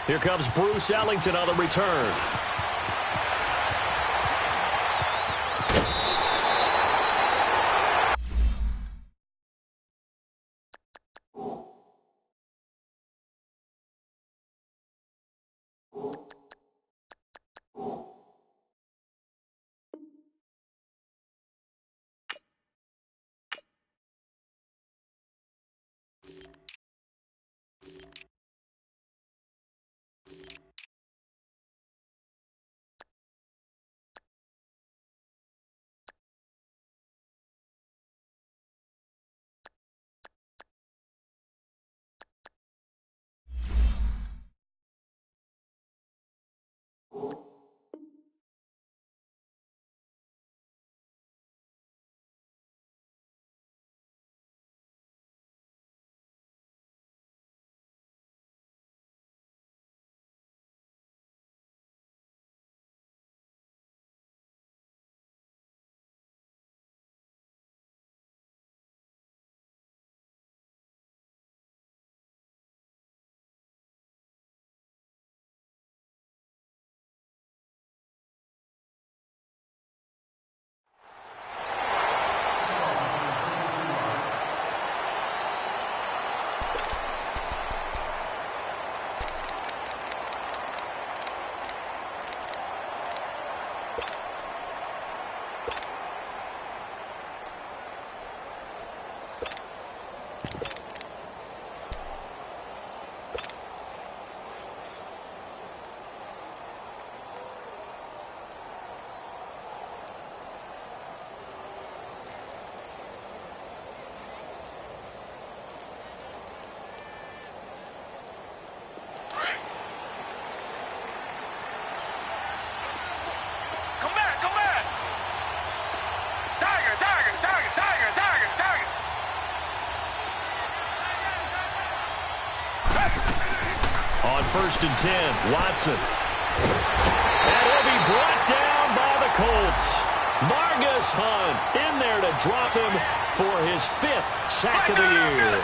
Here comes Bruce Ellington on the return. On 1st and 10, Watson. And he'll be brought down by the Colts. Margus Hunt in there to drop him for his 5th sack of the year.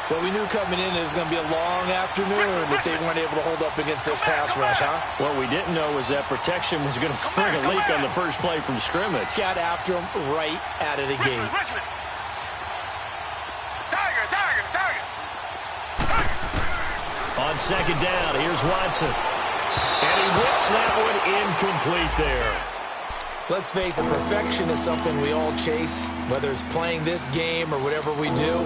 Well, we knew coming in it was going to be a long afternoon if they weren't able to hold up against this pass rush, huh? What we didn't know was that protection was going to spring a leak on the first play from scrimmage. Got after him right out of the gate. On 2nd down, here's Watson. And he whips that one incomplete there. Let's face it, perfection is something we all chase, whether it's playing this game or whatever we do.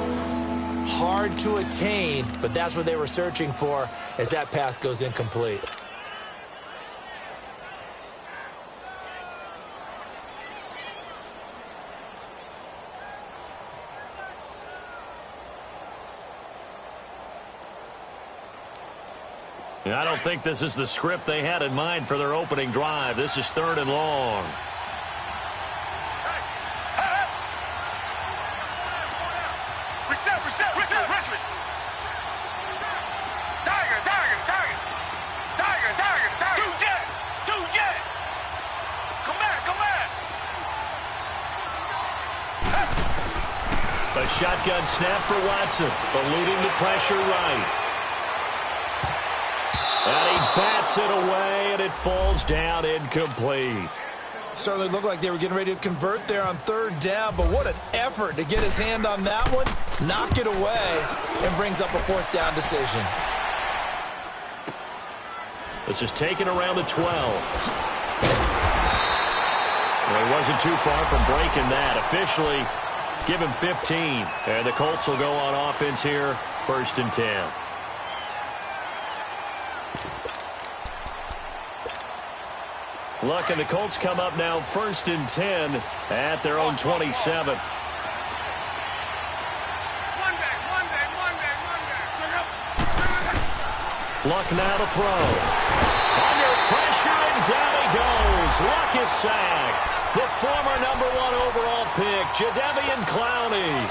Hard to attain, but that's what they were searching for as that pass goes incomplete. I don't think this is the script they had in mind for their opening drive. This is 3rd and long. A shotgun snap for Watson, eluding the pressure right. And he bats it away, and it falls down incomplete. Certainly looked like they were getting ready to convert there on 3rd down, but what an effort to get his hand on that one, knock it away, and brings up a 4th down decision. This is taken around the 12. Well, he wasn't too far from breaking that. Officially, give him 15. And the Colts will go on offense here, 1st and 10. Look, and the Colts come up now 1st and 10 at their own 27. Luck now to throw. Under pressure, and down he goes. Luck is sacked. The former #1 overall pick, Jadeveon Clowney.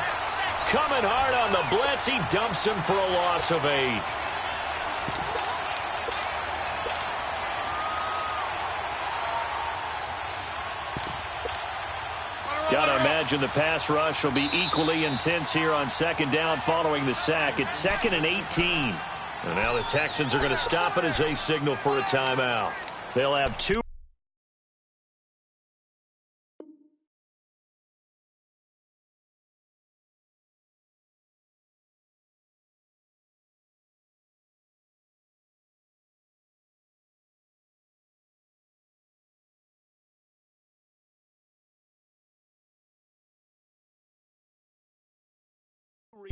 Coming hard on the blitz. He dumps him for a loss of 8. Gotta imagine the pass rush will be equally intense here on 2nd down following the sack. It's 2nd and 18. And now the Texans are going to stop it as they signal for a timeout. They'll have two.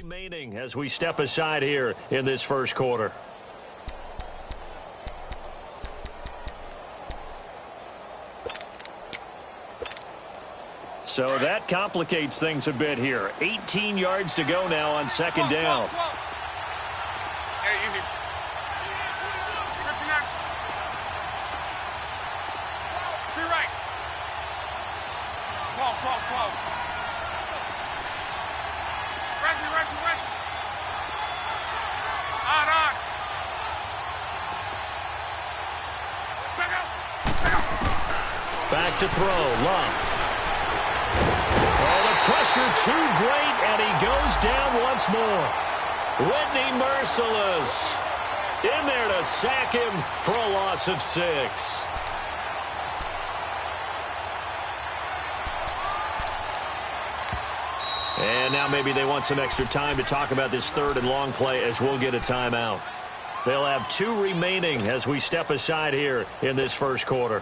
Remaining as we step aside here in this first quarter. So that complicates things a bit here. 18 yards to go now on second down. Back to throw, Love. Oh, the pressure too great, and he goes down once more. Whitney merciless. In there to sack him for a loss of 6. And now maybe they want some extra time to talk about this third and long play as we'll get a timeout. They'll have 2 remaining as we step aside here in this first quarter.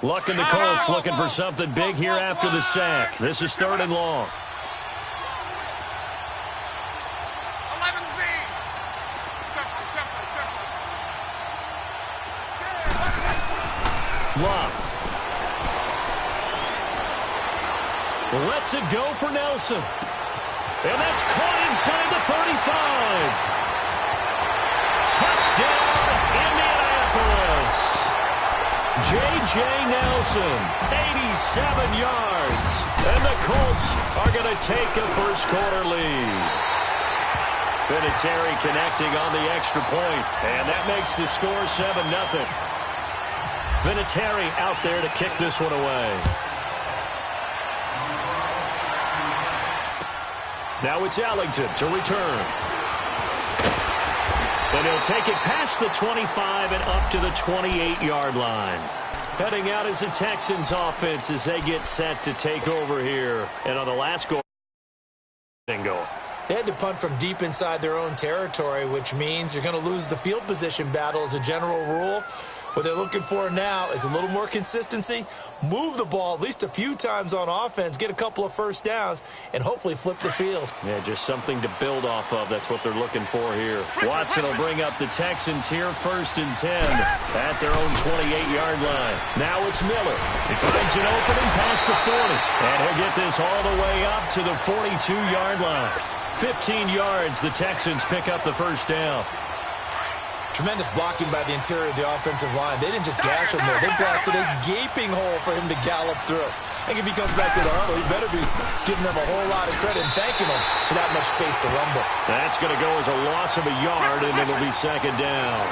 Luck in the Colts looking for something big here after the sack. This is third and long. Love. Lets it go for Nelson. And that's caught inside the 35. Touchdown, Indianapolis. J.J. Nelson, 87 yards. And the Colts are going to take a first quarter lead. Vinatieri connecting on the extra point, and that makes the score 7-0. Vinatieri out there to kick this one away. Now it's Ellington to return. And he'll take it past the 25 and up to the 28-yard line. Heading out is the Texans offense as they get set to take over here. And on the last goal, bingo. They had to punt from deep inside their own territory, which means you're going to lose the field position battle as a general rule. What they're looking for now is a little more consistency, move the ball at least a few times on offense, get a couple of first downs, and hopefully flip the field. Yeah, just something to build off of. That's what they're looking for here. Watson will bring up the Texans here first and 10 at their own 28-yard line. Now it's Miller. He finds an opening past the 40, and he'll get this all the way up to the 42-yard line. 15 yards, the Texans pick up the first down. Tremendous blocking by the interior of the offensive line. They didn't just gash him there. They blasted a gaping hole for him to gallop through. I think if he comes back to the huddle, he better be giving them a whole lot of credit and thanking them for that much space to rumble. That's going to go as a loss of a yard, and it'll be second down.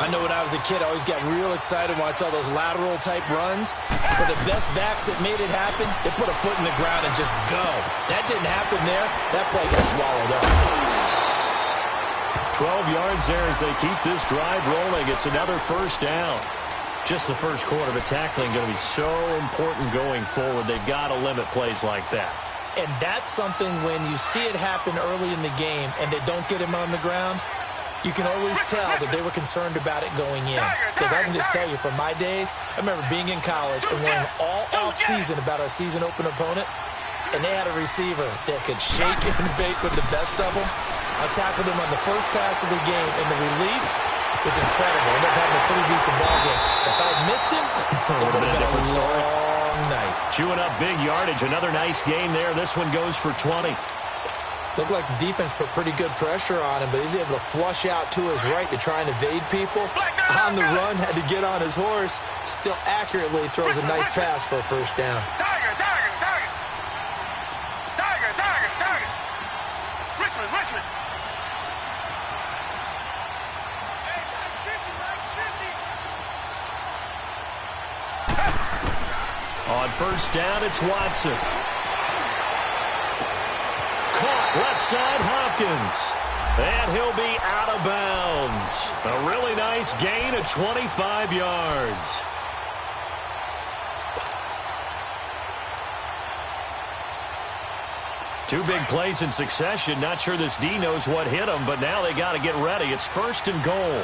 I know when I was a kid, I always got real excited when I saw those lateral-type runs. But the best backs that made it happen, they put a foot in the ground and just go. That didn't happen there. That play got swallowed up. 12 yards there as they keep this drive rolling. It's another first down. Just the first quarter, but tackling going to be so important going forward. They've got to limit plays like that. And that's something when you see it happen early in the game and they don't get him on the ground, you can always tell that they were concerned about it going in. Because I can just tell you, from my days, I remember being in college and worrying all off-season about our season-open opponent, and they had a receiver that could shake and bake with the best of them. I tackled him on the first pass of the game, and the relief was incredible. I ended up having a pretty decent ball game. If I'd missed him, it would have been a different story. Long night. Chewing up big yardage. Another nice game there. This one goes for 20. Looked like the defense put pretty good pressure on him, but he's able to flush out to his right to try and evade people. On the run, had to get on his horse. Still accurately throws a nice pass for a first down. On first down, it's Watson. Left side, Hopkins. And he'll be out of bounds. A really nice gain of 25 yards. Two big plays in succession. Not sure this D knows what hit him, but now they got to get ready. It's 1st and goal.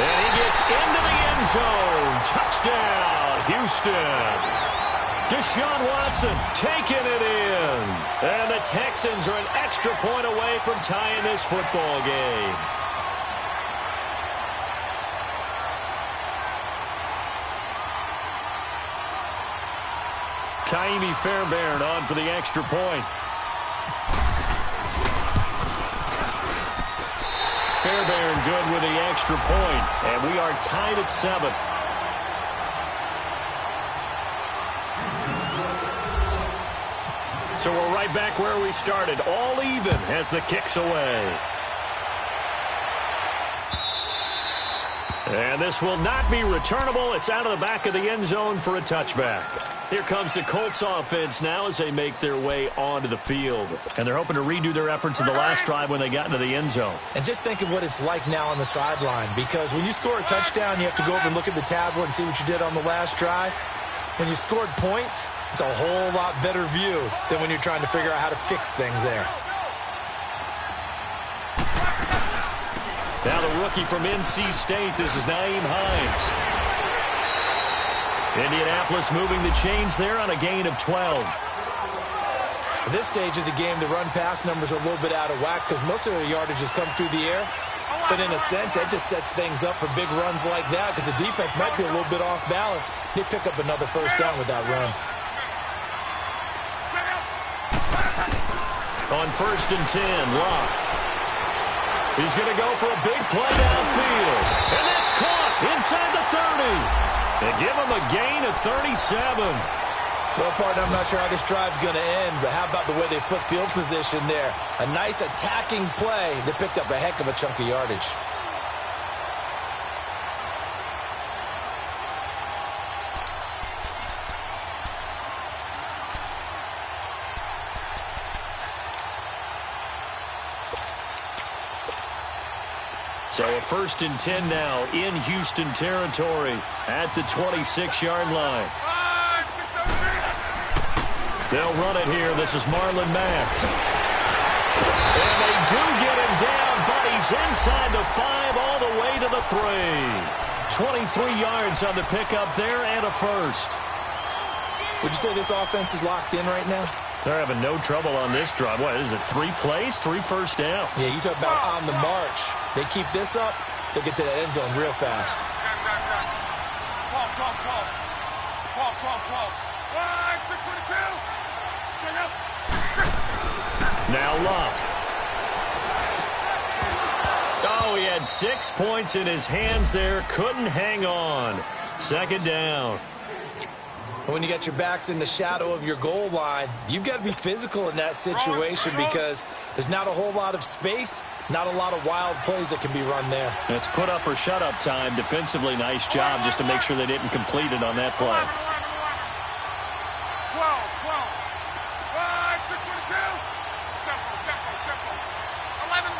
And he gets into the end zone. Touchdown, Houston. Deshaun Watson taking it in. And the Texans are an extra point away from tying this football game. Kaimi Fairbairn on for the extra point. Fairbairn good with the extra point, and we are tied at 7. So we're right back where we started, all even as the kick's away. And this will not be returnable. It's out of the back of the end zone for a touchback. Here comes the Colts offense now as they make their way onto the field. And they're hoping to redo their efforts in the last drive when they got into the end zone. And just think of what it's like now on the sideline, because when you score a touchdown, you have to go over and look at the tablet and see what you did on the last drive. When you scored points, it's a whole lot better view than when you're trying to figure out how to fix things there. Now the rookie from NC State, this is Nyheim Hines. Indianapolis moving the chains there on a gain of 12. At this stage of the game, the run-pass numbers are a little bit out of whack because most of the yardage has come through the air. But in a sense, that just sets things up for big runs like that because the defense might be a little bit off balance. They pick up another first down with that run. On 1st and 10, Locke. He's going to go for a big play downfield. And that's caught inside the 30. They give him a gain of 37. Well, partner, I'm not sure how this drive's going to end, but how about the way they flip field position there? A nice attacking play that picked up a heck of a chunk of yardage. So a 1st and 10 now in Houston territory at the 26-yard line. They'll run it here. This is Marlon Mack. And they do get him down, but he's inside the 5 all the way to the 3. 23 yards on the pickup there and a first. Would you say this offense is locked in right now? They're having no trouble on this drive. What is it, 3 plays, 3 first downs? Yeah, you talk about on the march. They keep this up, they'll get to that end zone real fast. 12. 6:22. Now Locke. Oh, he had 6 points in his hands there. Couldn't hang on. 2nd down. When you got your backs in the shadow of your goal line, you've got to be physical in that situation because there's not a whole lot of space, not a lot of wild plays that can be run there. It's put up or shut up time. Defensively, nice job just to make sure they didn't complete it on that play. 12. 11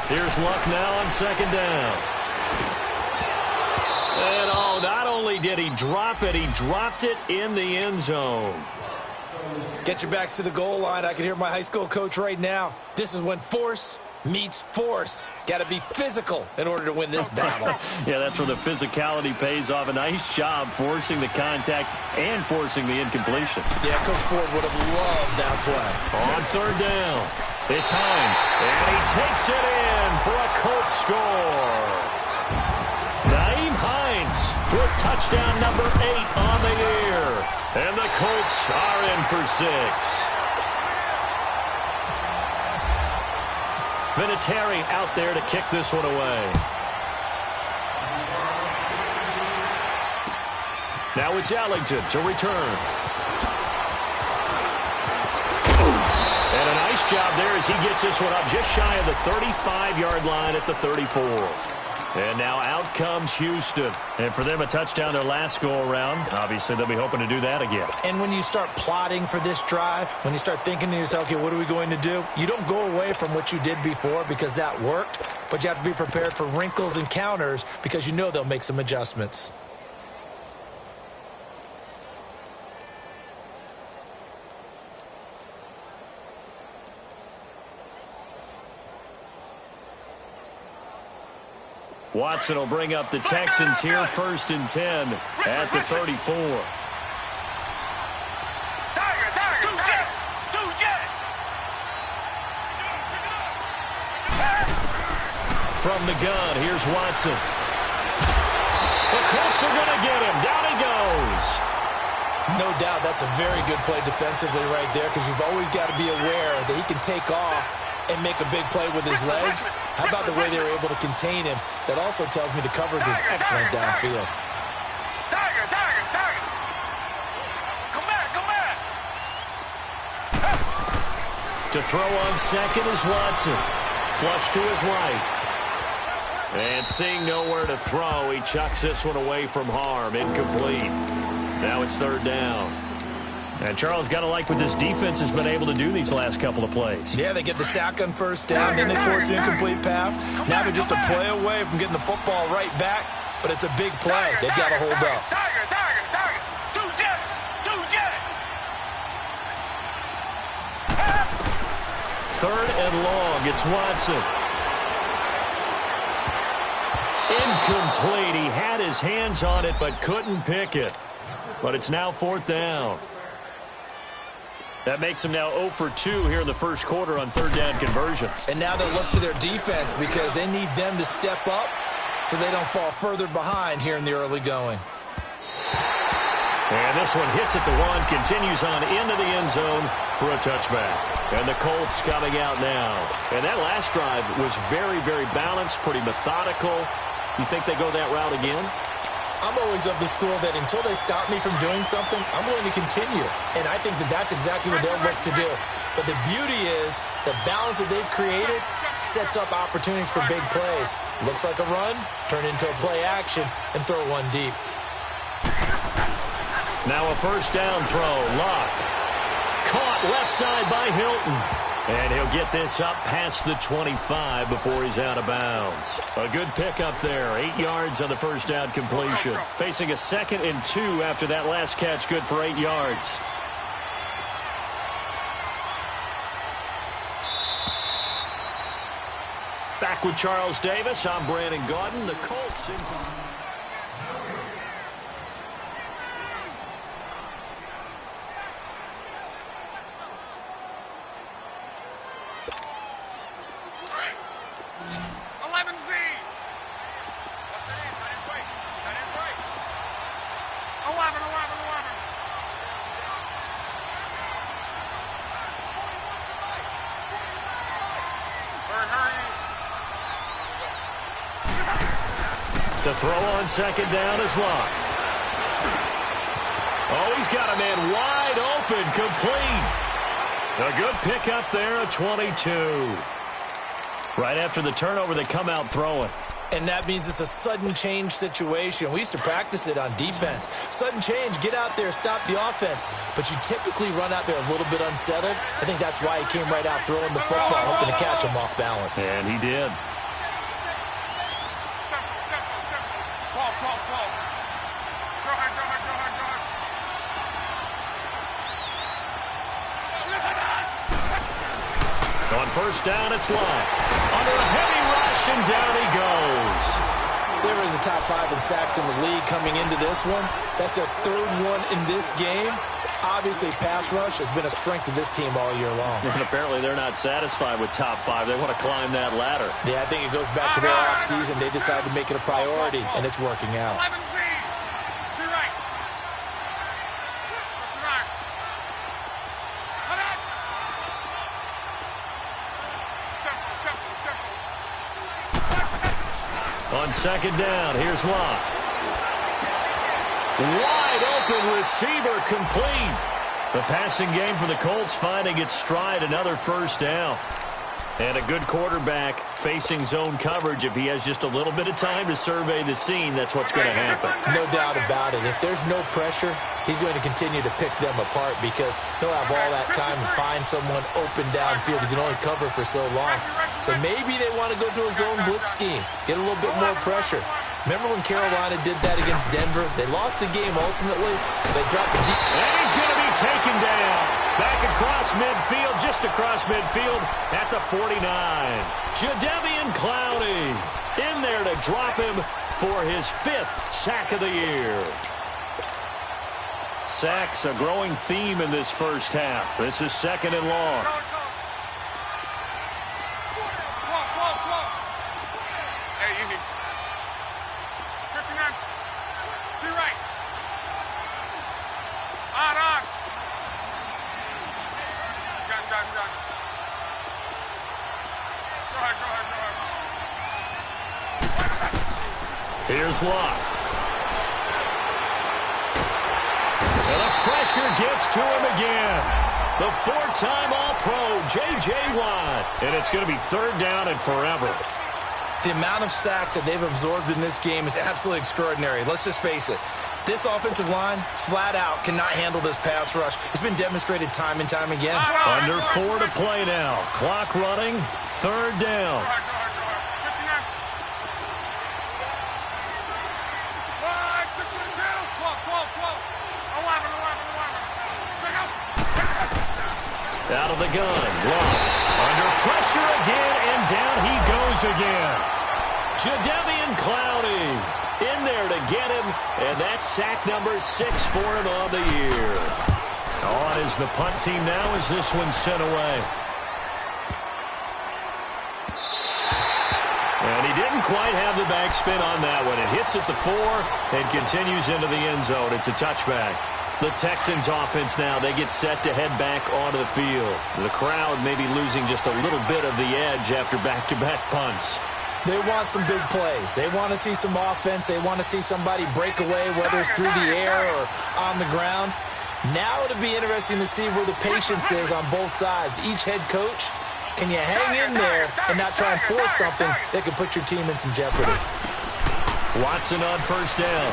Here's Luck now on 2nd down. And not only did he drop it, he dropped it in the end zone. Get your backs to the goal line. I can hear my high school coach right now. This is when force meets force. Got to be physical in order to win this battle. Yeah, that's where the physicality pays off. A nice job forcing the contact and forcing the incompletion. Yeah, Coach Ford would have loved that play. On 3rd down, it's Hines. And he takes it in for a Colts score. Nyheim Hines with touchdown number 8 on the year. And the Colts are in for 6. Vinatieri out there to kick this one away. Now it's Ellington to return. And a nice job there as he gets this one up just shy of the 35-yard line at the 34. And now out comes Houston. And for them, a touchdown their last go-around. Obviously, they'll be hoping to do that again. And when you start plotting for this drive, when you start thinking to yourself, okay, what are we going to do? You don't go away from what you did before because that worked, but you have to be prepared for wrinkles and counters because you know they'll make some adjustments. Watson will bring up the Texans here, 1st and 10 at the 34. From the gun, here's Watson. The Colts are going to get him. Down he goes. No doubt that's a very good play defensively right there because you've always got to be aware that he can take off and make a big play with his legs. How about the way they were able to contain him? That also tells me the coverage was excellent downfield. To throw on second is Watson. Flush to his right. And seeing nowhere to throw, he chucks this one away from harm. Incomplete. Now it's 3rd down. And Charles, got to like what this defense has been able to do these last couple of plays. Yeah, they get the sack on 1st down, then they force the incomplete pass. Now they're just a play away from getting the football right back, but it's a big play. They've got to hold up. 3rd and long. It's Watson. Incomplete. He had his hands on it but couldn't pick it. But it's now 4th down. That makes them now 0 for 2 here in the first quarter on 3rd down conversions. And now they'll look to their defense because they need them to step up so they don't fall further behind here in the early going. And this one hits at the 1, continues on into the end zone for a touchback. And the Colts coming out now. And that last drive was very, very balanced, pretty methodical. You think they go that route again? I'm always of the school that until they stop me from doing something, I'm going to continue. And I think that that's exactly what they'll look to do. But the beauty is the balance that they've created sets up opportunities for big plays. Looks like a run, turn into a play action, and throw one deep. Now a 1st down throw. Lock. Caught left side by Hilton. And he'll get this up past the 25 before he's out of bounds. A good pickup there. 8 yards on the 1st down completion. Facing a 2nd and 2 after that last catch. Good for 8 yards. Back with Charles Davis. I'm Brandon Gaudin. The Colts. To throw on 2nd down is Lock. Oh, he's got a man wide open, complete. A good pickup there at 22. Right after the turnover, they come out throwing. And that means it's a sudden change situation. We used to practice it on defense. Sudden change, get out there, stop the offense. But you typically run out there a little bit unsettled. I think that's why he came right out throwing the football, hoping to catch him off balance. And he did. On 1st down, it's Lock. Under a heavy rush, and down he goes. They were in the top 5 in sacks in the league coming into this one. That's their 3rd one in this game. Obviously, pass rush has been a strength of this team all year long. And apparently they're not satisfied with top 5. They want to climb that ladder. Yeah, I think it goes back to their offseason. They decided to make it a priority, and it's working out. On 2nd down, here's Lock. Wide open receiver, complete. The passing game for the Colts finding its stride, another 1st down. And a good quarterback facing zone coverage, if he has just a little bit of time to survey the scene, that's what's going to happen. No doubt about it. If there's no pressure, he's going to continue to pick them apart because he'll have all that time to find someone open downfield. He can only cover for so long. So maybe they want to go to a zone blitz scheme, get a little bit more pressure. Remember when Carolina did that against Denver? They lost the game ultimately. They dropped the deep. And he's going to be taken down. Back across midfield, just across midfield at the 49. Jadeveon Clowney in there to drop him for his 5th sack of the year. Sacks, a growing theme in this first half. This is 2nd and long. Here's Locke. And the pressure gets to him again. The 4-time All-Pro, J.J. Watt. And it's going to be 3rd down and forever. The amount of sacks that they've absorbed in this game is absolutely extraordinary. Let's just face it. This offensive line, flat out, cannot handle this pass rush. It's been demonstrated time and time again. Under 4 to play now. Clock running, 3rd down. Out of the gun. Locke. Under pressure again, and down he goes again. Jadeveon Clowney in there to get him, and that's sack number 6 for him on the year. On is the punt team now as this one's sent away. And he didn't quite have the backspin on that one. It hits at the 4 and continues into the end zone. It's a touchback. The Texans offense now, they get set to head back onto the field. The crowd may be losing just a little bit of the edge after back-to-back punts. They want some big plays. They want to see some offense. They want to see somebody break away, whether it's through the air or on the ground. Now it'll be interesting to see where the patience is on both sides. Each head coach, can you hang in there and not try and force something that could put your team in some jeopardy? Watson on 1st down.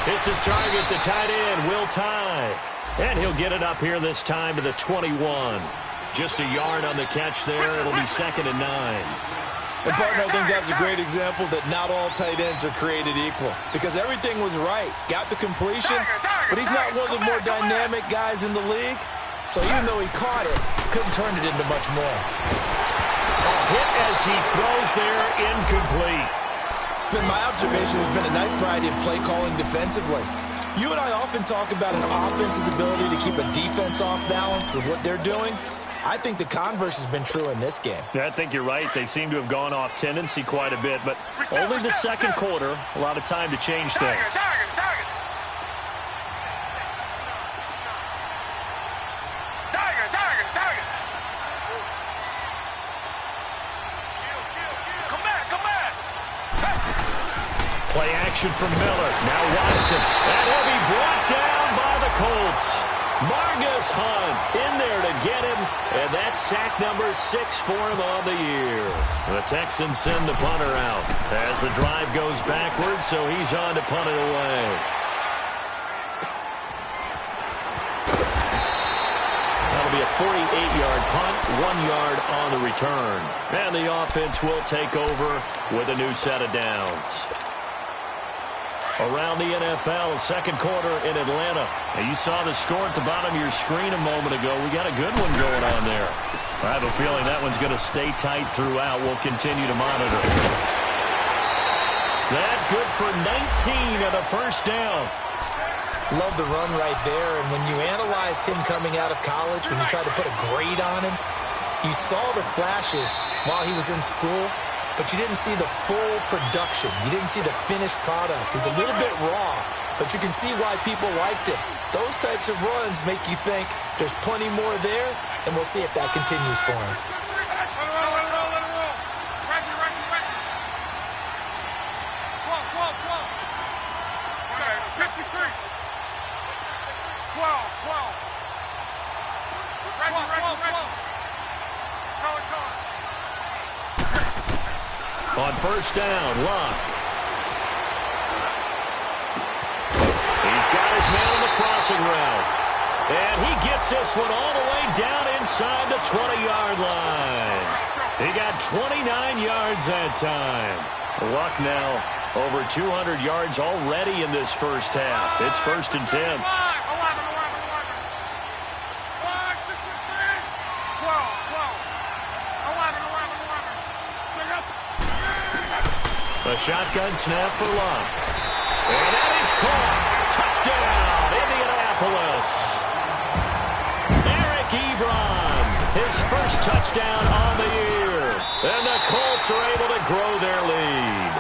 Hits his target, the tight end, Will Tye. And he'll get it up here this time to the 21. Just a yard on the catch there. It'll be 2nd and 9. And, partner, I think that's a great example that not all tight ends are created equal. Because everything was right. Got the completion, but he's not one of the more dynamic guys in the league. So even though he caught it, couldn't turn it into much more. A hit as he throws there, incomplete. It's been my observation. There's been a nice variety of play calling defensively. You and I often talk about an offense's ability to keep a defense off balance with what they're doing. I think the converse has been true in this game. Yeah, I think you're right. They seem to have gone off tendency quite a bit, but only the 2nd quarter, a lot of time to change things. Play action from Miller. Now Watson. And he'll be brought down by the Colts. Margus Hunt in there to get him. And that's sack number 6 for him on the year. The Texans send the punter out as the drive goes backwards, so he's on to punt it away. That'll be a 48-yard punt, 1 yard on the return. And the offense will take over with a new set of downs. Around the NFL, 2nd quarter in Atlanta. Now you saw the score at the bottom of your screen a moment ago. We got a good one going on there. I have a feeling that one's going to stay tight throughout. We'll continue to monitor. That good for 19 and a 1st down. Love the run right there. And when you analyzed him coming out of college, when you tried to put a grade on him, you saw the flashes while he was in school. But you didn't see the full production. You didn't see the finished product. He's a little bit raw, but you can see why people liked him. Those types of runs make you think there's plenty more there, and we'll see if that continues for him. On first down, Luck. He's got his man on the crossing route. And he gets this one all the way down inside the 20-yard line. He got 29 yards that time. Luck now over 200 yards already in this first half. It's 1st and 10. A shotgun snap for Luck. And that is caught. Touchdown, Indianapolis. Eric Ebron, his first touchdown on the year. And the Colts are able to grow their lead.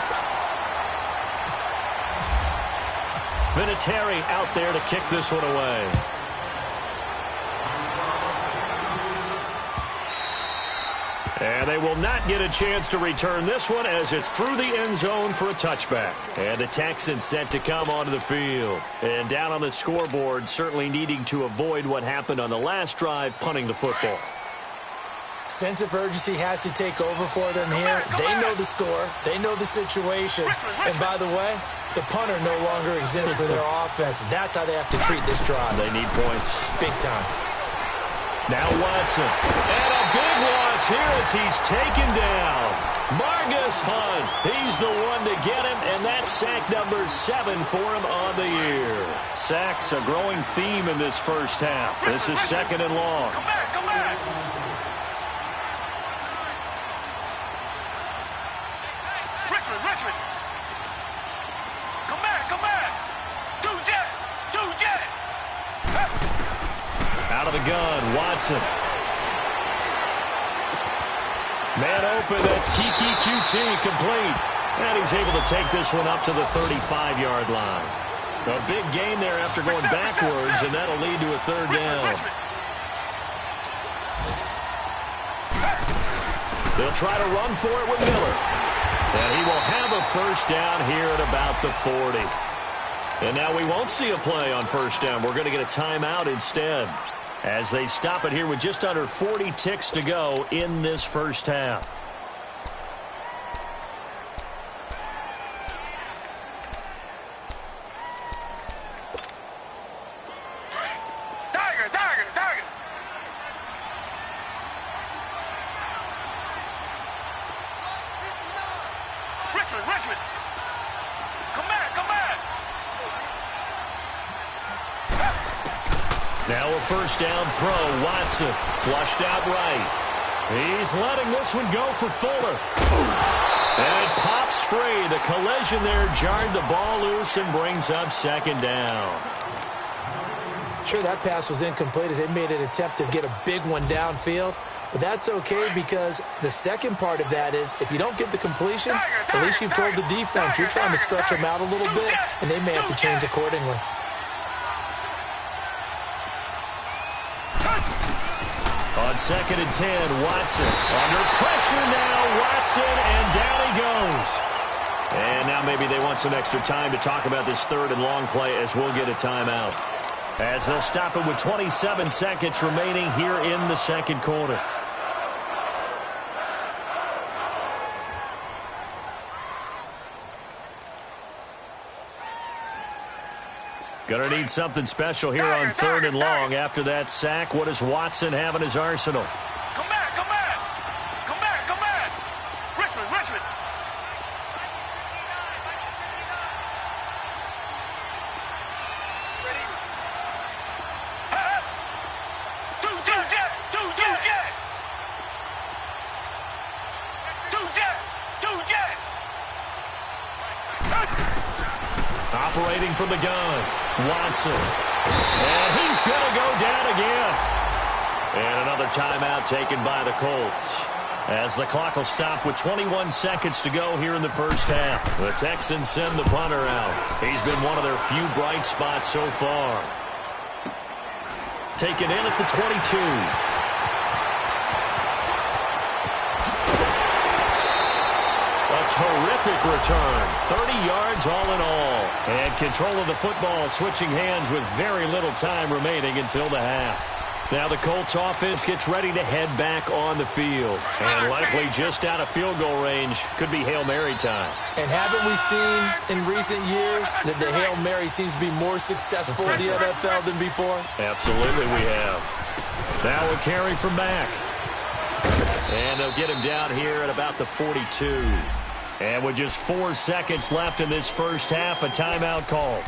Vinatieri out there to kick this one away. And they will not get a chance to return this one as it's through the end zone for a touchback. And the Texans set to come onto the field. And down on the scoreboard, certainly needing to avoid what happened on the last drive, punting the football. Sense of urgency has to take over for them here. They know the score. They know the situation. And by the way, the punter no longer exists for their offense. That's how they have to treat this drive. They need points. Big time. Now Watson. And a big loss here as he's taken down. Margus Hunt. He's the one to get him, and that's sack number 7 for him on the year. Sacks a growing theme in this first half. This is 2nd and long. Come back, come back. Richmond. Come back, come back. Two jet. Out of the gun, Watson. Man open, that's Kiki QT complete. And he's able to take this one up to the 35-yard line. A big gain there after going backwards, and that'll lead to a 3rd down. They'll try to run for it with Miller. And he will have a 1st down here at about the 40. And now we won't see a play on 1st down. We're going to get a timeout instead, as they stop it here with just under 40 ticks to go in this first half. Tiger. Richmond. Come back. Now a 1st down throw. Watson flushed out right. He's letting this one go for Fuller. And it pops free. The collision there jarred the ball loose and brings up 2nd down. Sure, that pass was incomplete as they made an attempt to get a big one downfield. But that's okay because the second part of that is if you don't get the completion, at least you've told the defense you're trying to stretch them out a little bit, and they may have to change accordingly. On 2nd and 10, Watson. Under pressure now, Watson, and down he goes. And now maybe they want some extra time to talk about this 3rd and long play as we'll get a timeout. As they'll stop it with 27 seconds remaining here in the 2nd quarter. Gonna need something special here on 3rd and long. After that sack, what does Watson have in his arsenal? Come back. Richmond. Ready? Two jet. Operating from the gun, Watson. And he's going to go down again. And another timeout taken by the Colts, as the clock will stop with 21 seconds to go here in the first half. The Texans send the punter out. He's been one of their few bright spots so far. Taken in at the 22. Terrific return. 30 yards all in all. And control of the football switching hands with very little time remaining until the half. Now the Colts offense gets ready to head back on the field. And likely just out of field goal range. Could be Hail Mary time. And haven't we seen in recent years that the Hail Mary seems to be more successful in the NFL than before? Absolutely we have. Now we'll carry from back. And they'll get him down here at about the 42. And with just 4 seconds left in this first half, a timeout called.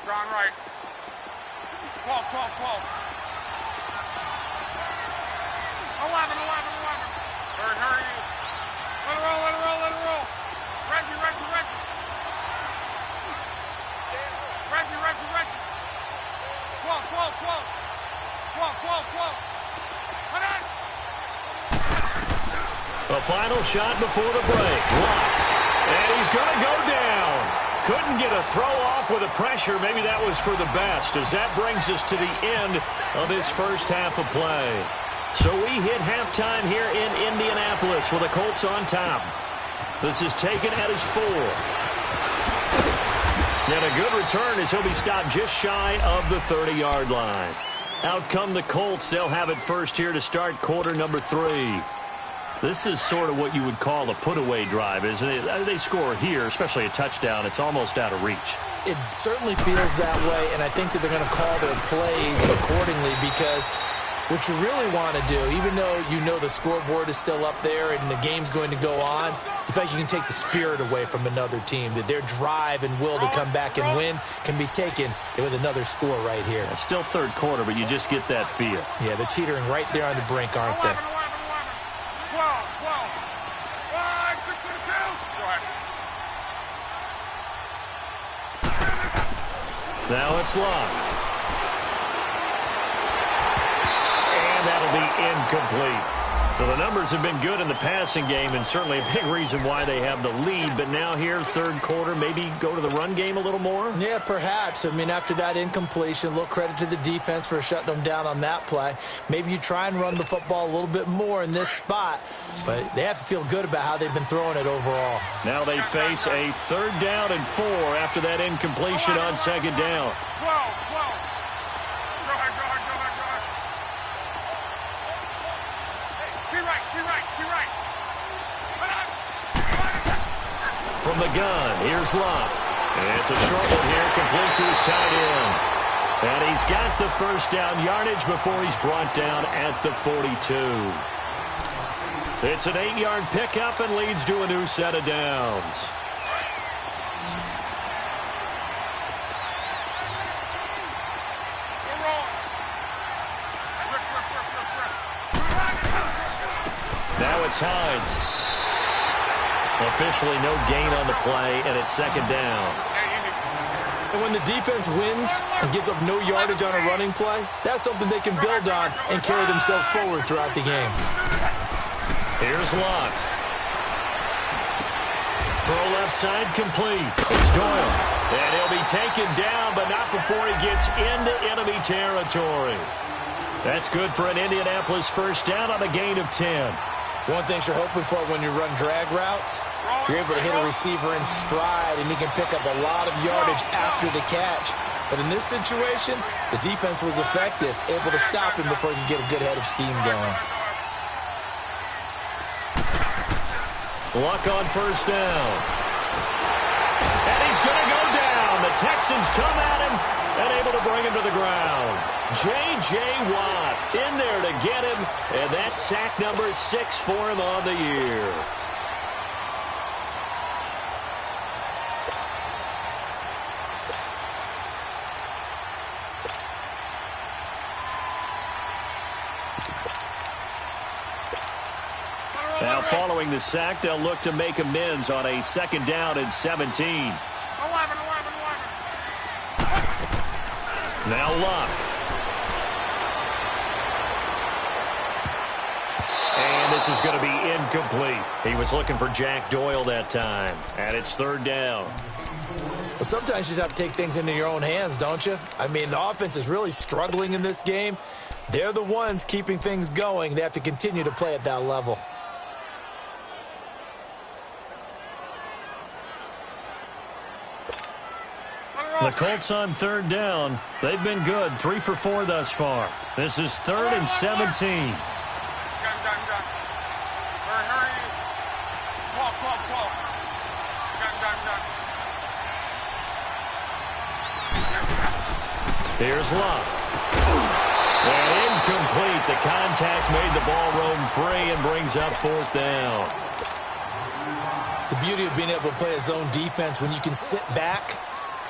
Strong right. 12, 12, 12. 11, 11, 11. Hurry. Let it roll, let it roll, let it roll. Reggie. Reggie. 12, 12, 12. 12, 12, 12. Come on. A final shot before the break. Blocked. And he's going to go down. Couldn't get a throw off with the pressure. Maybe that was for the best, as that brings us to the end of this first half of play. So we hit halftime here in Indianapolis with the Colts on top. This is taken at his 4. And a good return as he'll be stopped just shy of the 30-yard line. Out come the Colts. They'll have it first here to start quarter number 3. This is sort of what you would call a put-away drive, isn't it? They score here, especially a touchdown. It's almost out of reach. It certainly feels that way, and I think that they're going to call their plays accordingly, because what you really want to do, even though you know the scoreboard is still up there and the game's going to go on, you feel like you can take the spirit away from another team, that their drive and will to come back and win can be taken with another score right here. It's still third quarter, but you just get that feel. Yeah, they're teetering right there on the brink, aren't they? 12, 12. 1, 6 to the 2. Go ahead. Now it's locked. And that'll be incomplete. Well, the numbers have been good in the passing game, and certainly a big reason why they have the lead. But now here, third quarter, maybe go to the run game a little more? Yeah, perhaps. I mean, after that incompletion, a little credit to the defense for shutting them down on that play. Maybe you try and run the football a little bit more in this spot, but they have to feel good about how they've been throwing it overall. Now they face a 3rd down and 4 after that incompletion on 2nd down. 12, 12. Go ahead. Be right. Come on. From the gun, here's Lott. And it's a short one here, complete to his tight end. And he's got the first down yardage before he's brought down at the 42. It's an 8-yard pickup and leads to a new set of downs. Now it's Hines. Officially no gain on the play, and it's 2nd down. And when the defense wins and gives up no yardage on a running play, that's something they can build on and carry themselves forward throughout the game. Here's Lott. Throw left side complete. It's Doyle. And he'll be taken down, but not before he gets into enemy territory. That's good for an Indianapolis first down on a gain of 10. One thing you're hoping for when you run drag routes, you're able to hit a receiver in stride, and he can pick up a lot of yardage after the catch. But in this situation, the defense was effective, able to stop him before he could get a good head of steam going. Luck on first down. And he's going to go down. The Texans come at him and able to bring him to the ground. J.J. Watt in there to get him, and that's sack number 6 for him on the year. Now following the sack, they'll look to make amends on a 2nd down and 17. 11. Now Luck. And this is going to be incomplete. He was looking for Jack Doyle that time. And it's 3rd down. Well, sometimes you just have to take things into your own hands, don't you? I mean, the offense is really struggling in this game. They're the ones keeping things going. They have to continue to play at that level. The Colts on third down. They've been good, 3 for 4 thus far. This is 3rd and 17. Here's Love. And incomplete. The contact made the ball roam free and brings up 4th down. The beauty of being able to play a zone defense when you can sit back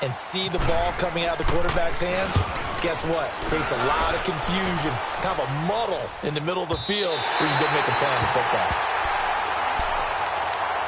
and see the ball coming out of the quarterback's hands, guess what? Creates a lot of confusion, kind of a muddle in the middle of the field where you can go make a play on the football.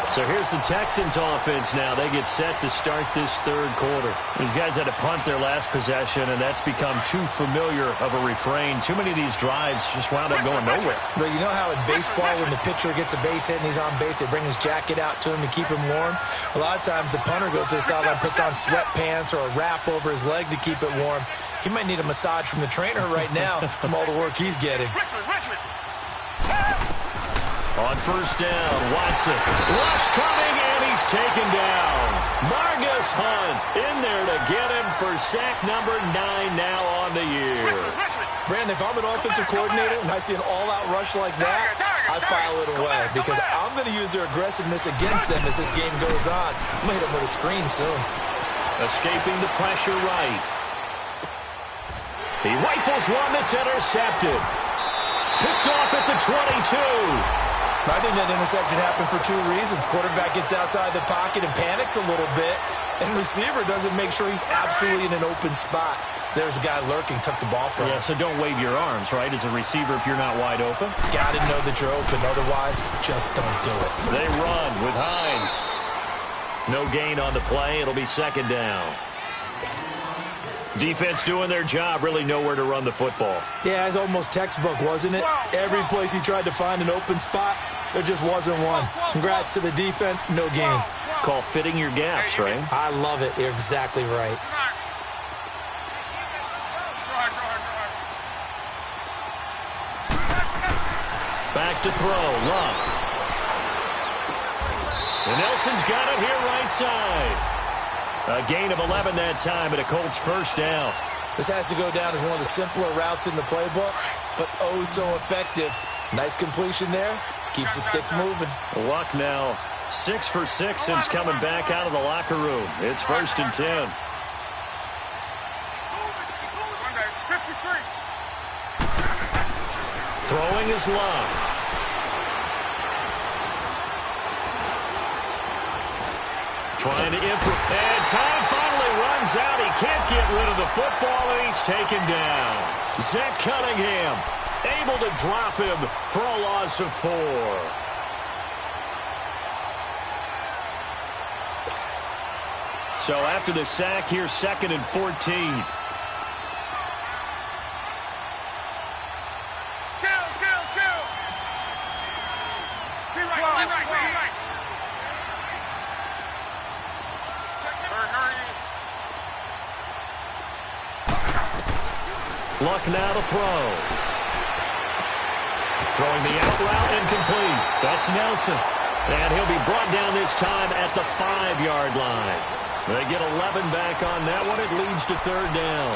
So here's the Texans offense now. They get set to start this 3rd quarter. These guys had to punt their last possession, and that's become too familiar of a refrain. Too many of these drives just wound up going nowhere. But you know how in baseball when the pitcher gets a base hit and he's on base, they bring his jacket out to him to keep him warm? A lot of times the punter goes to the sideline, puts on sweatpants or a wrap over his leg to keep it warm. He might need a massage from the trainer right now from all the work he's getting. On 1st down, Watson. Rush coming, and he's taken down. Margus Hunt in there to get him for sack number 9 now on the year. Brandon, if I'm an offensive coordinator and I see an all-out rush like that, I file it away because I'm going to use their aggressiveness against them as this game goes on. I'm going to hit them with a screen soon. Escaping the pressure right. He rifles one that's intercepted. Picked off at the 22. I think that interception happened for 2 reasons. Quarterback gets outside the pocket and panics a little bit, and receiver doesn't make sure he's absolutely in an open spot. So there's a guy lurking, took the ball from him. Yeah, so don't wave your arms, right, as a receiver if you're not wide open. Got to know that you're open, otherwise just don't do it. They run with Hines. No gain on the play. It'll be 2nd down. Defense doing their job, really nowhere to run the football. Yeah, it's almost textbook, wasn't it? Every place he tried to find an open spot, there just wasn't one. Congrats to the defense, no gain. Call fitting your gaps, right? I love it. You're exactly right. Back to throw, Love. And Nelson's got it here right side. A gain of 11 that time and a Colts 1st down. This has to go down as one of the simpler routes in the playbook, but oh so effective. Nice completion there. Keeps the sticks moving. Luck now 6 for 6 since coming back out of the locker room. It's 1st and 10. Throwing is Love. Trying to improve. And time finally runs out. He can't get rid of the football, and he's taken down. Zach Cunningham able to drop him for a loss of 4. So after the sack, here's 2nd and 14. Luck now to throw. Throwing the out route incomplete. That's Nelson. And he'll be brought down this time at the 5-yard line. They get 11 back on that one. It leads to 3rd down.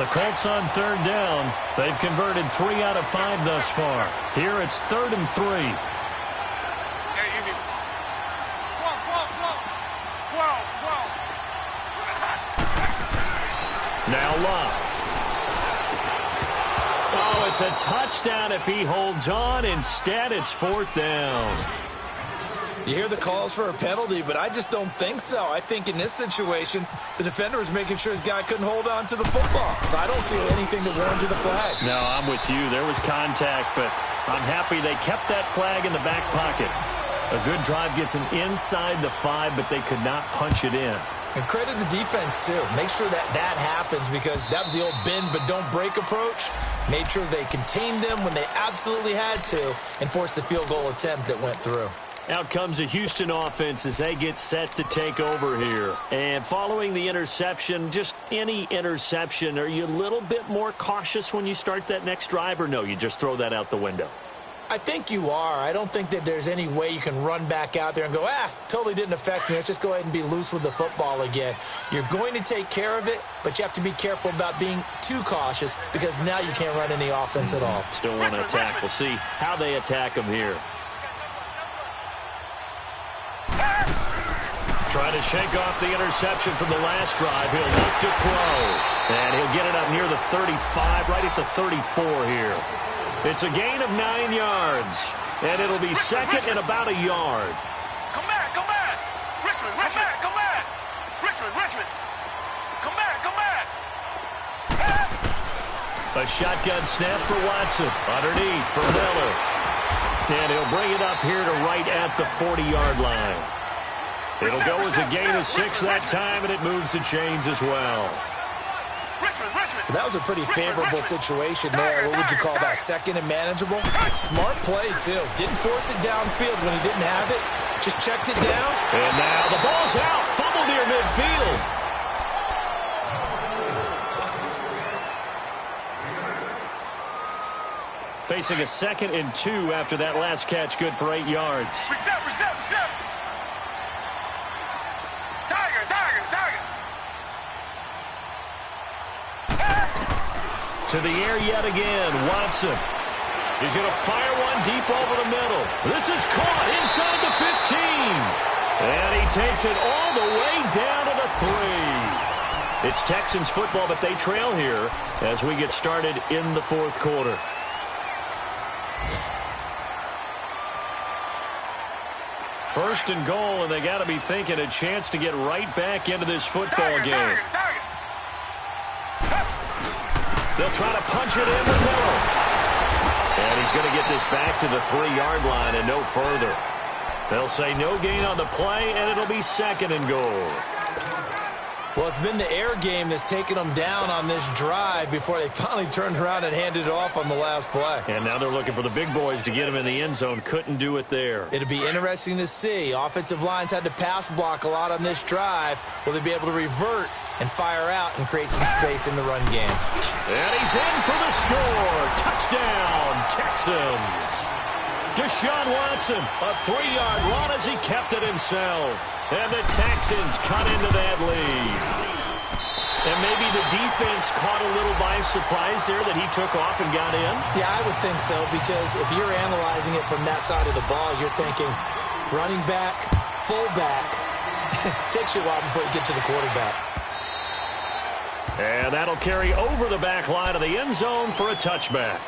The Colts on 3rd down. They've converted 3 out of 5 thus far. Here it's 3rd and 3. Now Love. Oh, it's a touchdown if he holds on. Instead, it's 4th down. You hear the calls for a penalty, but I just don't think so. I think in this situation, the defender was making sure his guy couldn't hold on to the football. So I don't see anything to warrant the flag. No, I'm with you. There was contact, but I'm happy they kept that flag in the back pocket. A good drive gets him inside the 5, but they could not punch it in. And credit the defense, too. Make sure that that happens because that was the old bend but don't break approach. Made sure they contained them when they absolutely had to and forced the field goal attempt that went through. Out comes the Houston offense as they get set to take over here. And following the interception, just any interception, are you a little bit more cautious when you start that next drive, or no, you just throw that out the window? I think you are. I don't think that there's any way you can run back out there and go, totally didn't affect me. Let's just go ahead and be loose with the football again. You're going to take care of it, but you have to be careful about being too cautious because now you can't run any offense at all. Still want to attack. We'll see how they attack them here. Trying to shake off the interception from the last drive. He'll look to throw. And he'll get it up near the 35, right at the 34 here. It's a gain of 9 yards. And it'll be second and about a yard. Come back, come back. Richmond, Richmond, come back. Richmond, Richmond. Come back, come back. A shotgun snap for Watson. Underneath for Miller. And he'll bring it up here to right at the 40-yard line. It'll go as a gain of 6 that time, and it moves the chains as well. That was a pretty favorable situation there. What would you call that? Second and manageable? Smart play, too. Didn't force it downfield when he didn't have it. Just checked it down. And now the ball's out. Fumble near midfield. Facing a 2nd and 2 after that last catch. Good for 8 yards. Reset. To the air yet again. Watson. He's going to fire one deep over the middle. This is caught inside the 15. And he takes it all the way down to the 3. It's Texans football, but they trail here as we get started in the 4th quarter. First and goal, and they got to be thinking a chance to get right back into this football game. They'll try to punch it in the middle. And he's going to get this back to the 3-yard line and no further. They'll say no gain on the play, and it'll be 2nd and goal. Well, it's been the air game that's taken them down on this drive before they finally turned around and handed it off on the last play. And now they're looking for the big boys to get him in the end zone. Couldn't do it there. It'll be interesting to see. Offensive lines had to pass block a lot on this drive. Will they be able to revert and fire out and create some space in the run game? And he's in for the score. Touchdown, Texans. Deshaun Watson, a 3-yard run as he kept it himself. And the Texans cut into that lead. And maybe the defense caught a little by surprise there that he took off and got in? Yeah, I would think so, because if you're analyzing it from that side of the ball, you're thinking running back, fullback. Takes you a while before you get to the quarterback. And that'll carry over the back line of the end zone for a touchback.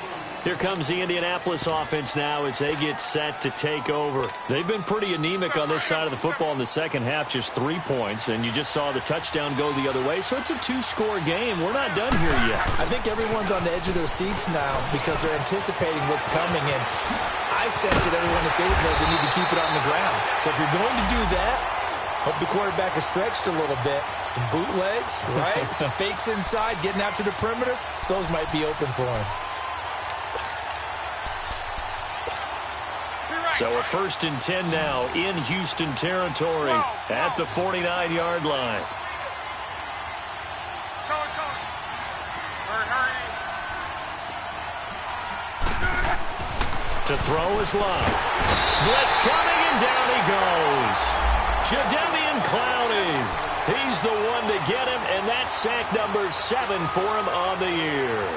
Here comes the Indianapolis offense now as they get set to take over. They've been pretty anemic on this side of the football in the second half, just 3 points, and you just saw the touchdown go the other way, so it's a 2-score game. We're not done here yet. I think everyone's on the edge of their seats now because they're anticipating what's coming, and I sense that everyone in the stadium knows they need to keep it on the ground. So if you're going to do that, hope the quarterback is stretched a little bit. Some bootlegs, right? Some fakes inside, getting out to the perimeter. Those might be open for him. So a 1st and 10 now in Houston territory at the 49-yard line. To throw is Love. Blitz coming, and down he goes. Jadeveon Clowney. He's the one to get him, and that's sack number 7 for him on the year.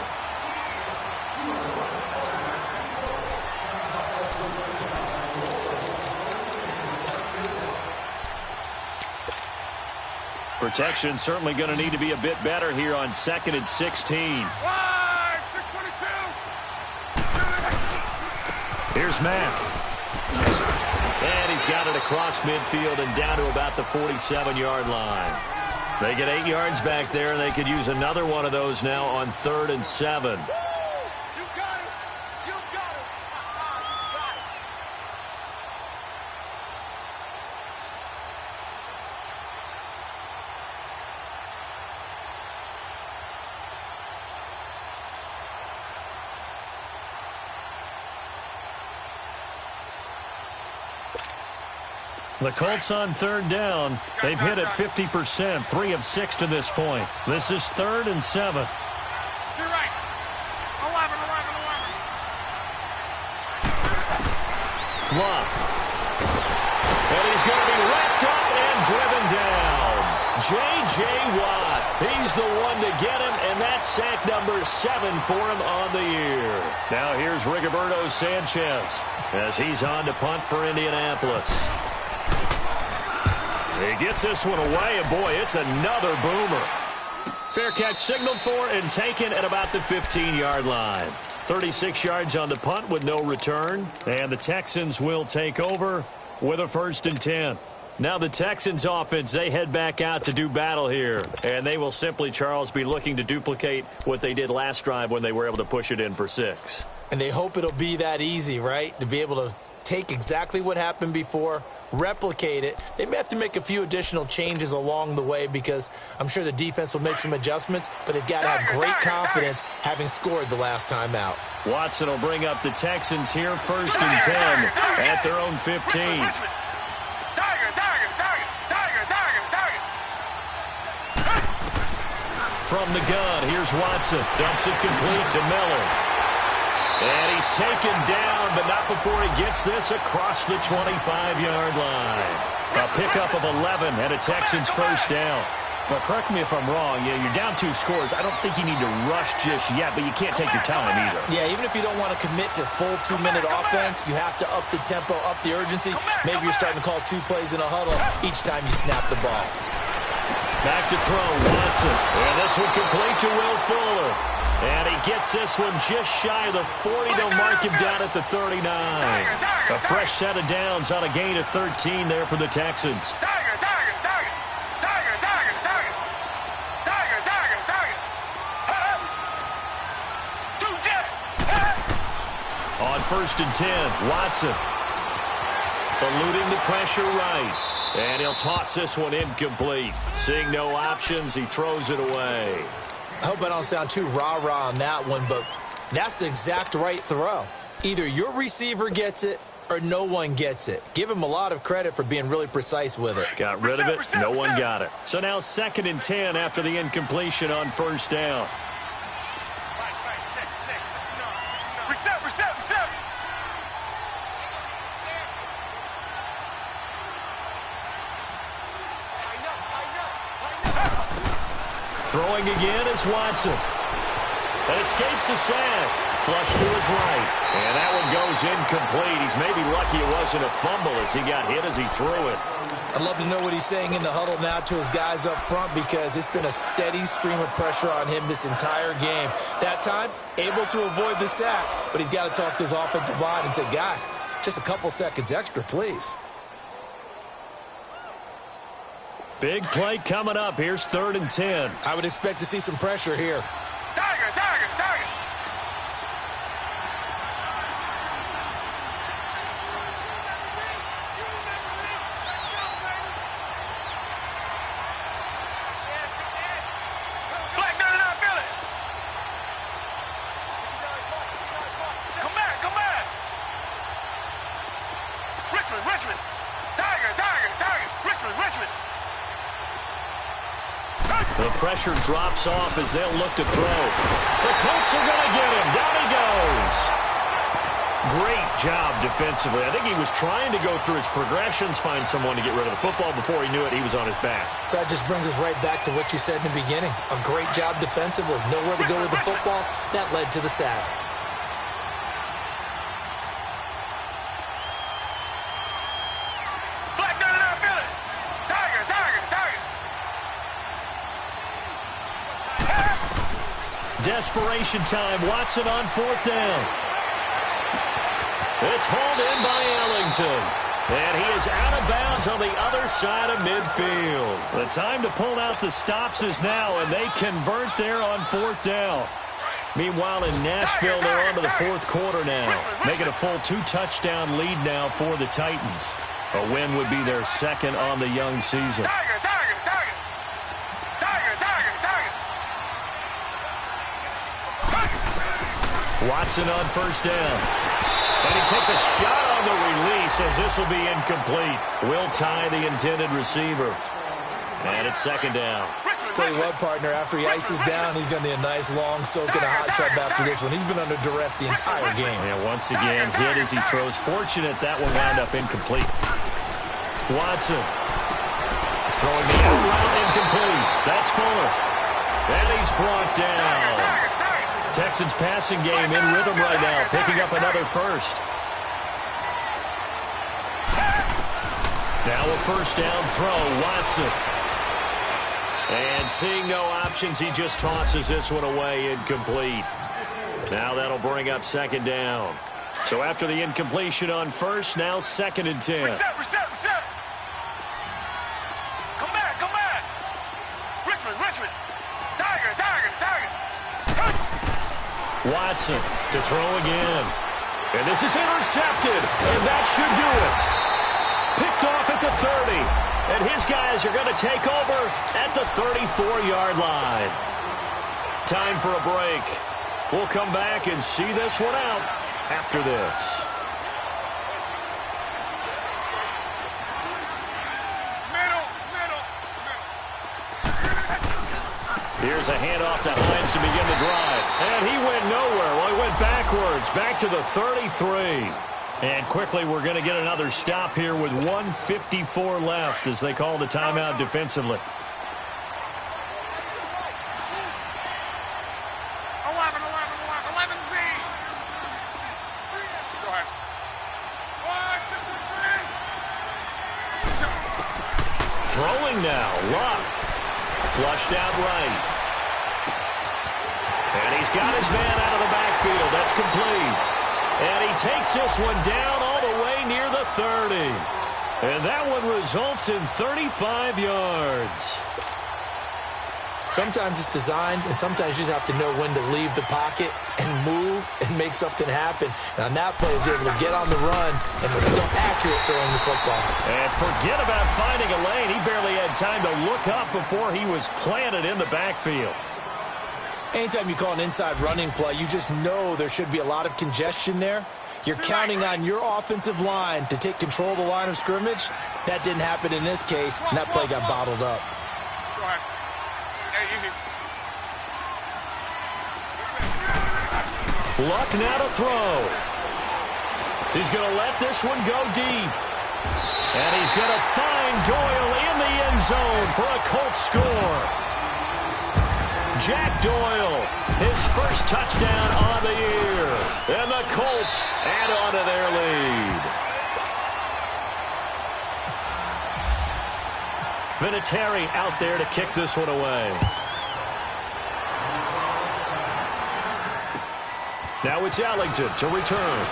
Protection certainly going to need to be a bit better here on 2nd and 16. Here's Mack. And he's got it across midfield and down to about the 47-yard line. They get 8 yards back there, and they could use another one of those now on 3rd and 7. The Colts on third down. They've hit it 50%, 3 of 6 to this point. This is 3rd and 7. To your right. 11. Watt. And he's going to be wrapped up and driven down. J.J. Watt. He's the one to get him, and that's sack number 7 for him on the year. Now here's Rigoberto Sanchez as he's on to punt for Indianapolis. He gets this one away, and boy, it's another boomer. Fair catch signaled for and taken at about the 15-yard line. 36 yards on the punt with no return, and the Texans will take over with a 1st and 10. Now the Texans offense, they head back out to do battle here, and they will simply, Charles, be looking to duplicate what they did last drive when they were able to push it in for 6. And they hope it'll be that easy, right, to be able to take exactly what happened before, replicate it. They may have to make a few additional changes along the way because I'm sure the defense will make some adjustments, but they've got to have great confidence having scored the last time out. Watson will bring up the Texans here, 1st and 10 at their own 15. From the gun, here's Watson. Dumps it complete to Miller. And he's taken down, but not before he gets this across the 25-yard line. A pickup of 11 and a Texans 1st down. Well, correct me if I'm wrong. Yeah, you're down 2 scores. I don't think you need to rush just yet, but you can't take your time either. Yeah, even if you don't want to commit to full 2-minute offense, you have to up the tempo, up the urgency. Maybe you're starting to call 2 plays in a huddle each time you snap the ball. Back to throw, Watson. And this one complete to Will Fuller. And he gets this one just shy of the 40. They'll mark him down at the 39. A fresh set of downs on a gain of 13 there for the Texans. On 1st and 10, Watson. Eluding the pressure right. And he'll toss this one incomplete. Seeing no options, he throws it away. I hope I don't sound too rah-rah on that one, but that's the exact right throw. Either your receiver gets it or no one gets it. Give him a lot of credit for being really precise with it. Got rid of it. No one got it. So now 2nd and 10 after the incompletion on 1st down. Throwing again is Watson. And escapes the sack. Flush to his right. And that one goes incomplete. He's maybe lucky it wasn't a fumble as he got hit as he threw it. I'd love to know what he's saying in the huddle now to his guys up front because it's been a steady stream of pressure on him this entire game. That time, able to avoid the sack, but he's got to talk to his offensive line and say, guys, just a couple seconds extra, please. Big play coming up. Here's 3rd and 10. I would expect to see some pressure here. The pressure drops off as they'll look to throw. The Colts are going to get him. Down he goes. Great job defensively. I think he was trying to go through his progressions, find someone to get rid of the football. Before he knew it, he was on his back. So that just brings us right back to what you said in the beginning. A great job defensively. Nowhere to go with the football. That led to the sack. Desperation time. Watson on 4th down. It's hauled in by Ellington. And he is out of bounds on the other side of midfield. The time to pull out the stops is now, and they convert there on 4th down. Meanwhile, in Nashville, they're on to the 4th quarter now, making a full 2-touchdown lead now for the Titans. A win would be their 2nd on the young season. Watson on 1st down. And he takes a shot on the release as this will be incomplete. Will tie the intended receiver. And it's second down. Tell you what, partner, after he ices down, he's going to need a nice long soak in a hot tub after this one. He's been under duress the entire game. And once again, hit as he throws. Fortunate that one wound up incomplete. Watson throwing the out route incomplete. That's Fuller. And he's brought down. Texans passing game in rhythm right now, picking up another first. Now a first down throw, Watson. And seeing no options, he just tosses this one away, incomplete. Now that'll bring up second down. So after the incompletion on first, now second and 10. Reset. Come back. Richmond. Tiger. Watson to throw again. And this is intercepted. And that should do it. Picked off at the 30. And his guys are going to take over at the 34-yard line. Time for a break. We'll come back and see this one out after this. Middle. Here's a handoff to Hines to begin the drive. And he went nowhere. Well, he went backwards, back to the 33. And quickly, we're going to get another stop here with 1:54 left as they call the timeout defensively. 11Z. Go ahead. 1, 2, 3. Throwing now, Luck. Flushed out right. And he's got his man out of the backfield. That's complete. And he takes this one down all the way near the 30. And that one results in 35 yards. Sometimes it's designed, and sometimes you just have to know when to leave the pocket and move and make something happen. And on that play, he was able to get on the run and was still accurate throwing the football. And forget about finding a lane. He barely had time to look up before he was planted in the backfield. Anytime you call an inside running play, you just know there should be a lot of congestion there. You're counting on your offensive line to take control of the line of scrimmage. That didn't happen in this case, and that play got bottled up. Go ahead. Hey, easy. Luck now to throw. He's going to let this one go deep. And he's going to find Doyle in the end zone for a Colts score. Jack Doyle, his first touchdown on the year. And the Colts add on to their lead. Vinatieri out there to kick this one away. Now it's Ellington to return.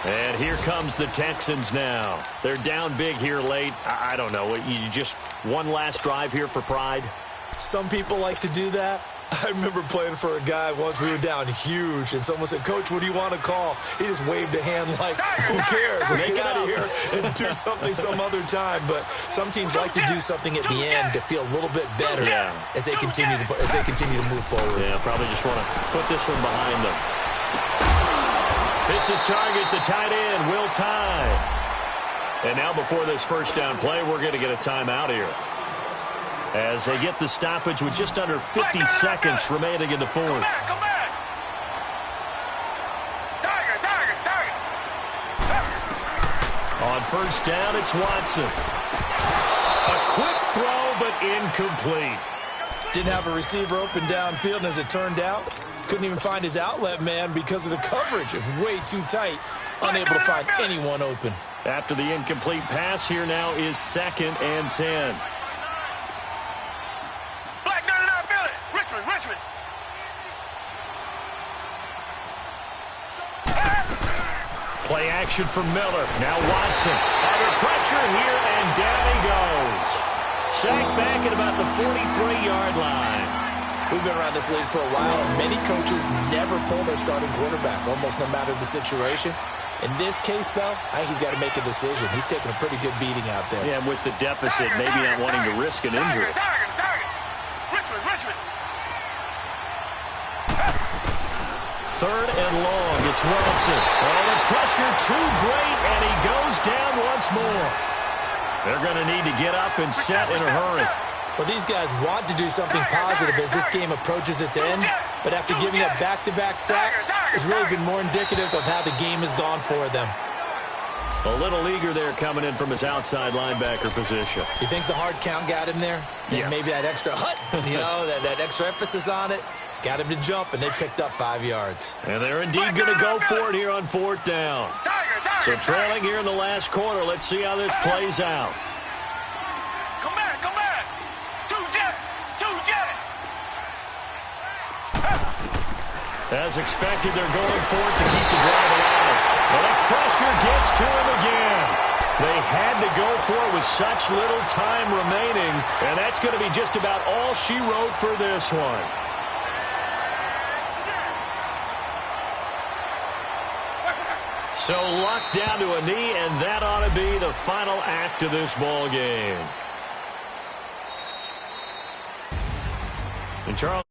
And here comes the Texans now. They're down big here late. I don't know. You just one last drive here for pride? Some people like to do that. I remember playing for a guy once. We were down huge, and someone said, "Coach, what do you want to call?" He just waved a hand like, "Who cares? Let's get out of here and do something some other time." But some teams like to do something at the end to feel a little bit better as they continue to move forward. Yeah, probably just want to put this one behind them. Hits his target, the tight end, Will Tye. And now before this first down play, we're going to get a timeout here. As they get the stoppage with just under 50 seconds remaining in the fourth. Come back. Target. On first down, it's Watson. A quick throw, but incomplete. Didn't have a receiver open downfield, and as it turned out, couldn't even find his outlet man because of the coverage. It was way too tight, unable to find anyone open. After the incomplete pass, here now is 2nd and 10. Richmond. Play action for Miller. Now Watson under pressure here, and down he goes. Sacked back at about the 43-yard line. We've been around this league for a while, and many coaches never pull their starting quarterback, almost no matter the situation. In this case, though, I think he's got to make a decision. He's taking a pretty good beating out there. Yeah, with the deficit, maybe not wanting to risk an injury. Richmond. 3rd and long. It's Robinson. Oh, the pressure too great, and he goes down once more. They're going to need to get up and set in a hurry. Well, these guys want to do something positive as this game approaches its end, but after giving up back-to-back sacks, it's really been more indicative of how the game has gone for them. A little eager there coming in from his outside linebacker position. You think the hard count got him there? Yes. Maybe that extra that extra emphasis on it got him to jump, and they picked up 5 yards. And they're indeed going to go for it here on 4th down. So trailing here in the last quarter, let's see how this plays out. Come back. Two jet. As expected, they're going for it to keep the drive alive. But the pressure gets to him again. They had to go for it with such little time remaining, and that's going to be just about all she wrote for this one. So Luck down to a knee, and that ought to be the final act of this ball game. And Charles.